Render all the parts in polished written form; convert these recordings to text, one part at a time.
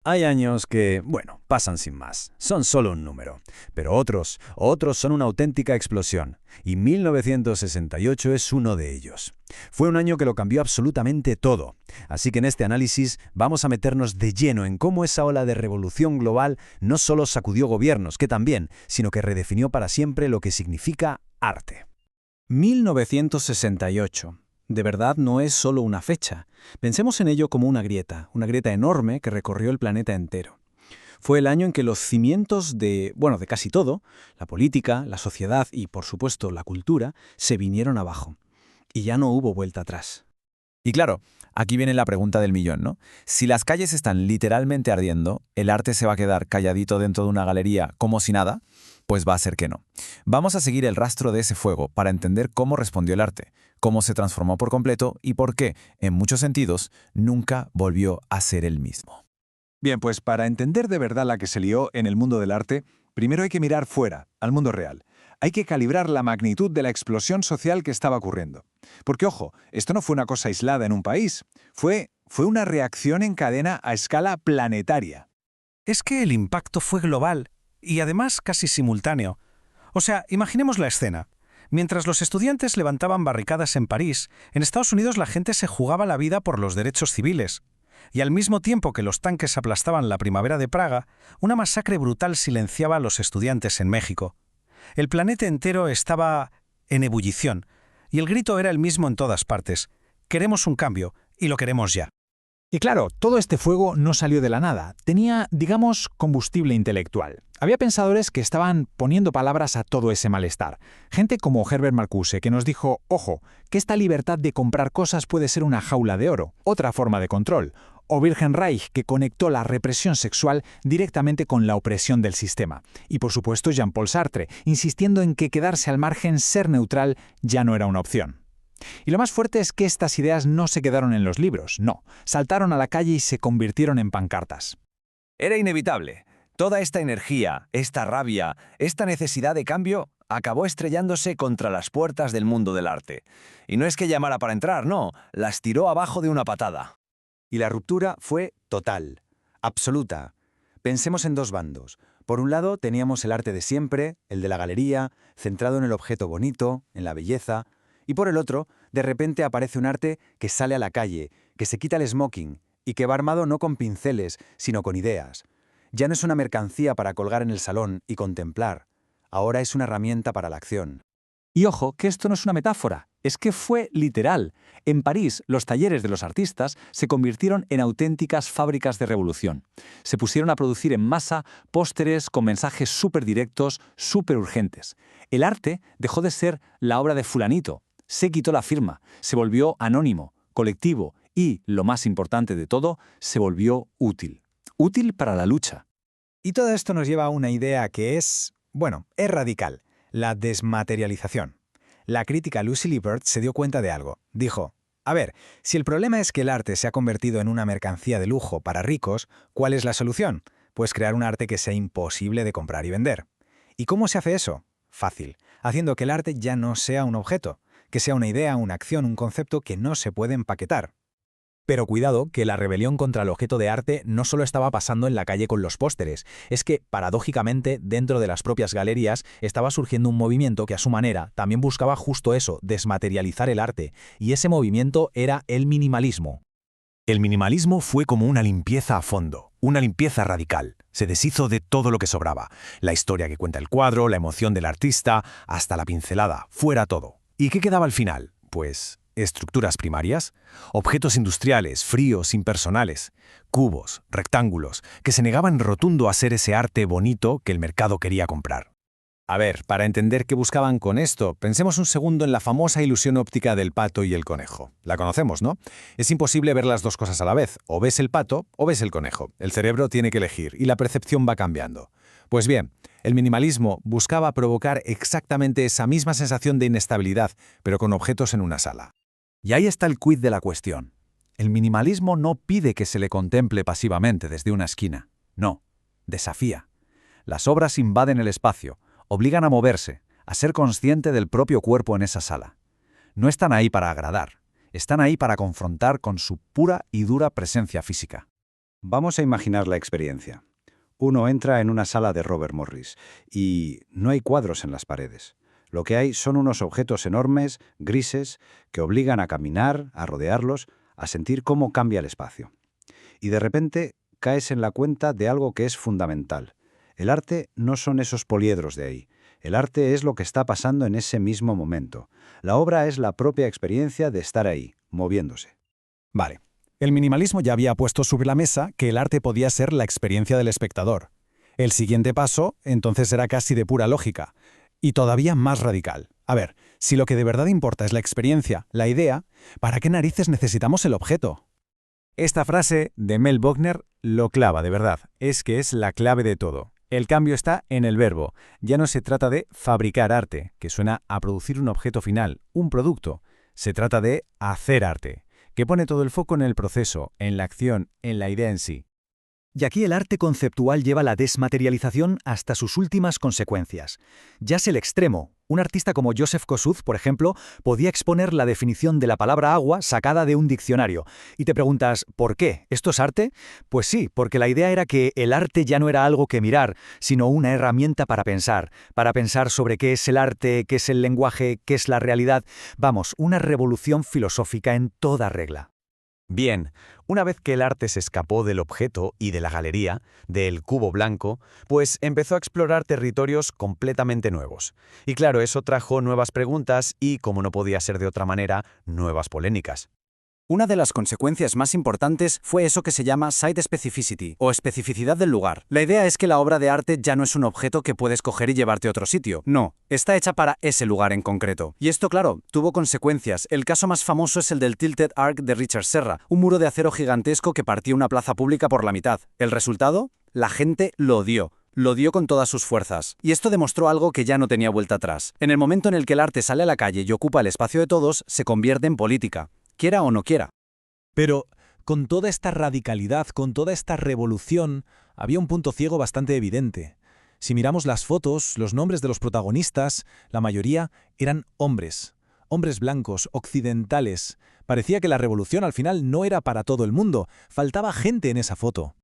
Hay años que, bueno, pasan sin más, son solo un número. Pero otros son una auténtica explosión. Y 1968 es uno de ellos. Fue un año que lo cambió absolutamente todo. Así que en este análisis vamos a meternos de lleno en cómo esa ola de revolución global no solo sacudió gobiernos, que también, sino que redefinió para siempre lo que significa arte. 1968. De verdad no es solo una fecha. Pensemos en ello como una grieta enorme que recorrió el planeta entero. Fue el año en que los cimientos de casi todo, la política, la sociedad y, por supuesto, la cultura, se vinieron abajo. Y ya no hubo vuelta atrás. Y claro, aquí viene la pregunta del millón, ¿no? Si las calles están literalmente ardiendo, ¿el arte se va a quedar calladito dentro de una galería como si nada? Pues va a ser que no. Vamos a seguir el rastro de ese fuego para entender cómo respondió el arte, cómo se transformó por completo y por qué, en muchos sentidos, nunca volvió a ser el mismo. Bien, pues para entender de verdad la que se lió en el mundo del arte, primero hay que mirar fuera, al mundo real. Hay que calibrar la magnitud de la explosión social que estaba ocurriendo. Porque, ojo, esto no fue una cosa aislada en un país, fue una reacción en cadena a escala planetaria. Es que el impacto fue global y además casi simultáneo. O sea, imaginemos la escena. Mientras los estudiantes levantaban barricadas en París, en Estados Unidos la gente se jugaba la vida por los derechos civiles. Y al mismo tiempo que los tanques aplastaban la primavera de Praga, una masacre brutal silenciaba a los estudiantes en México. El planeta entero estaba en ebullición, y el grito era el mismo en todas partes. Queremos un cambio, y lo queremos ya. Y claro, todo este fuego no salió de la nada. Tenía, digamos, combustible intelectual. Había pensadores que estaban poniendo palabras a todo ese malestar. Gente como Herbert Marcuse, que nos dijo, ojo, que esta libertad de comprar cosas puede ser una jaula de oro, otra forma de control. O Wilhelm Reich, que conectó la represión sexual directamente con la opresión del sistema. Y por supuesto Jean-Paul Sartre, insistiendo en que quedarse al margen, ser neutral, ya no era una opción. Y lo más fuerte es que estas ideas no se quedaron en los libros, no. Saltaron a la calle y se convirtieron en pancartas. Era inevitable. Toda esta energía, esta rabia, esta necesidad de cambio acabó estrellándose contra las puertas del mundo del arte. Y no es que llamara para entrar, no, las tiró abajo de una patada. Y la ruptura fue total, absoluta. Pensemos en dos bandos. Por un lado teníamos el arte de siempre, el de la galería, centrado en el objeto bonito, en la belleza. Y por el otro, de repente aparece un arte que sale a la calle, que se quita el smoking y que va armado no con pinceles, sino con ideas. Ya no es una mercancía para colgar en el salón y contemplar. Ahora es una herramienta para la acción. Y ojo, que esto no es una metáfora, es que fue literal. En París, los talleres de los artistas se convirtieron en auténticas fábricas de revolución. Se pusieron a producir en masa pósteres con mensajes súper directos, súper urgentes. El arte dejó de ser la obra de fulanito. Se quitó la firma, se volvió anónimo, colectivo y, lo más importante de todo, se volvió útil. Útil para la lucha. Y todo esto nos lleva a una idea que es radical, la desmaterialización. La crítica Lucy Lippert se dio cuenta de algo. Dijo, a ver, si el problema es que el arte se ha convertido en una mercancía de lujo para ricos, ¿cuál es la solución? Pues crear un arte que sea imposible de comprar y vender. ¿Y cómo se hace eso? Fácil, haciendo que el arte ya no sea un objeto, que sea una idea, una acción, un concepto que no se puede empaquetar. Pero cuidado, que la rebelión contra el objeto de arte no solo estaba pasando en la calle con los pósteres, es que, paradójicamente, dentro de las propias galerías estaba surgiendo un movimiento que a su manera también buscaba justo eso, desmaterializar el arte, y ese movimiento era el minimalismo. El minimalismo fue como una limpieza a fondo, una limpieza radical. Se deshizo de todo lo que sobraba, la historia que cuenta el cuadro, la emoción del artista, hasta la pincelada, fuera todo. ¿Y qué quedaba al final? Pues estructuras primarias, objetos industriales, fríos, impersonales, cubos, rectángulos, que se negaban rotundo a ser ese arte bonito que el mercado quería comprar. A ver, para entender qué buscaban con esto, pensemos un segundo en la famosa ilusión óptica del pato y el conejo. La conocemos, ¿no? Es imposible ver las dos cosas a la vez. O ves el pato o ves el conejo. El cerebro tiene que elegir y la percepción va cambiando. Pues bien, el minimalismo buscaba provocar exactamente esa misma sensación de inestabilidad, pero con objetos en una sala. Y ahí está el quid de la cuestión. El minimalismo no pide que se le contemple pasivamente desde una esquina. No, desafía. Las obras invaden el espacio, obligan a moverse, a ser consciente del propio cuerpo en esa sala. No están ahí para agradar, están ahí para confrontar con su pura y dura presencia física. Vamos a imaginar la experiencia. Uno entra en una sala de Robert Morris y no hay cuadros en las paredes. Lo que hay son unos objetos enormes, grises, que obligan a caminar, a rodearlos, a sentir cómo cambia el espacio. Y de repente caes en la cuenta de algo que es fundamental. El arte no son esos poliedros de ahí. El arte es lo que está pasando en ese mismo momento. La obra es la propia experiencia de estar ahí, moviéndose. Vale. El minimalismo ya había puesto sobre la mesa que el arte podía ser la experiencia del espectador. El siguiente paso, entonces, era casi de pura lógica, y todavía más radical. A ver, si lo que de verdad importa es la experiencia, la idea, ¿para qué narices necesitamos el objeto? Esta frase de Mel Bochner lo clava, de verdad. Es que es la clave de todo. El cambio está en el verbo. Ya no se trata de fabricar arte, que suena a producir un objeto final, un producto. Se trata de hacer arte, que pone todo el foco en el proceso, en la acción, en la idea en sí. Y aquí el arte conceptual lleva la desmaterialización hasta sus últimas consecuencias. Ya es el extremo. Un artista como Joseph Kosuth, por ejemplo, podía exponer la definición de la palabra agua sacada de un diccionario. Y te preguntas, ¿por qué? ¿Esto es arte? Pues sí, porque la idea era que el arte ya no era algo que mirar, sino una herramienta para pensar sobre qué es el arte, qué es el lenguaje, qué es la realidad. Vamos, una revolución filosófica en toda regla. Bien, una vez que el arte se escapó del objeto y de la galería, del cubo blanco, pues empezó a explorar territorios completamente nuevos. Y claro, eso trajo nuevas preguntas y, como no podía ser de otra manera, nuevas polémicas. Una de las consecuencias más importantes fue eso que se llama site specificity, o especificidad del lugar. La idea es que la obra de arte ya no es un objeto que puedes coger y llevarte a otro sitio. No, está hecha para ese lugar en concreto. Y esto, claro, tuvo consecuencias. El caso más famoso es el del Tilted Arc de Richard Serra, un muro de acero gigantesco que partía una plaza pública por la mitad. ¿El resultado? La gente lo odió. Lo dio con todas sus fuerzas. Y esto demostró algo que ya no tenía vuelta atrás. En el momento en el que el arte sale a la calle y ocupa el espacio de todos, se convierte en política. Quiera o no quiera. Pero, con toda esta radicalidad, con toda esta revolución, había un punto ciego bastante evidente. Si miramos las fotos, los nombres de los protagonistas, la mayoría eran hombres. Hombres blancos, occidentales. Parecía que la revolución al final no era para todo el mundo. Faltaba gente en esa foto.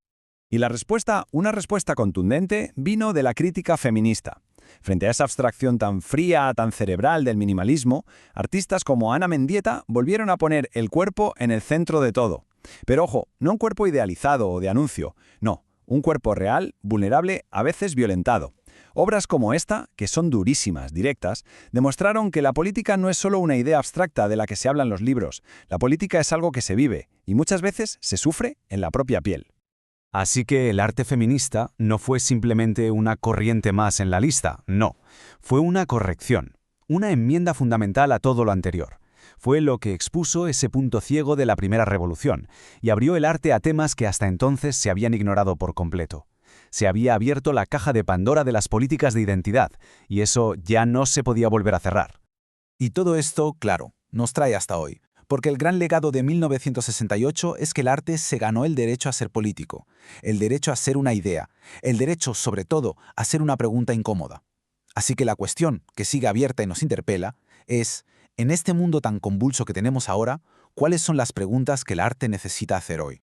Y la respuesta, una respuesta contundente, vino de la crítica feminista. Frente a esa abstracción tan fría, tan cerebral del minimalismo, artistas como Ana Mendieta volvieron a poner el cuerpo en el centro de todo. Pero ojo, no un cuerpo idealizado o de anuncio, no, un cuerpo real, vulnerable, a veces violentado. Obras como esta, que son durísimas, directas, demostraron que la política no es solo una idea abstracta de la que se habla en los libros. La política es algo que se vive y muchas veces se sufre en la propia piel. Así que el arte feminista no fue simplemente una corriente más en la lista, no. Fue una corrección, una enmienda fundamental a todo lo anterior. Fue lo que expuso ese punto ciego de la primera revolución y abrió el arte a temas que hasta entonces se habían ignorado por completo. Se había abierto la caja de Pandora de las políticas de identidad y eso ya no se podía volver a cerrar. Y todo esto, claro, nos trae hasta hoy. Porque el gran legado de 1968 es que el arte se ganó el derecho a ser político, el derecho a ser una idea, el derecho, sobre todo, a ser una pregunta incómoda. Así que la cuestión que sigue abierta y nos interpela es, en este mundo tan convulso que tenemos ahora, ¿cuáles son las preguntas que el arte necesita hacer hoy?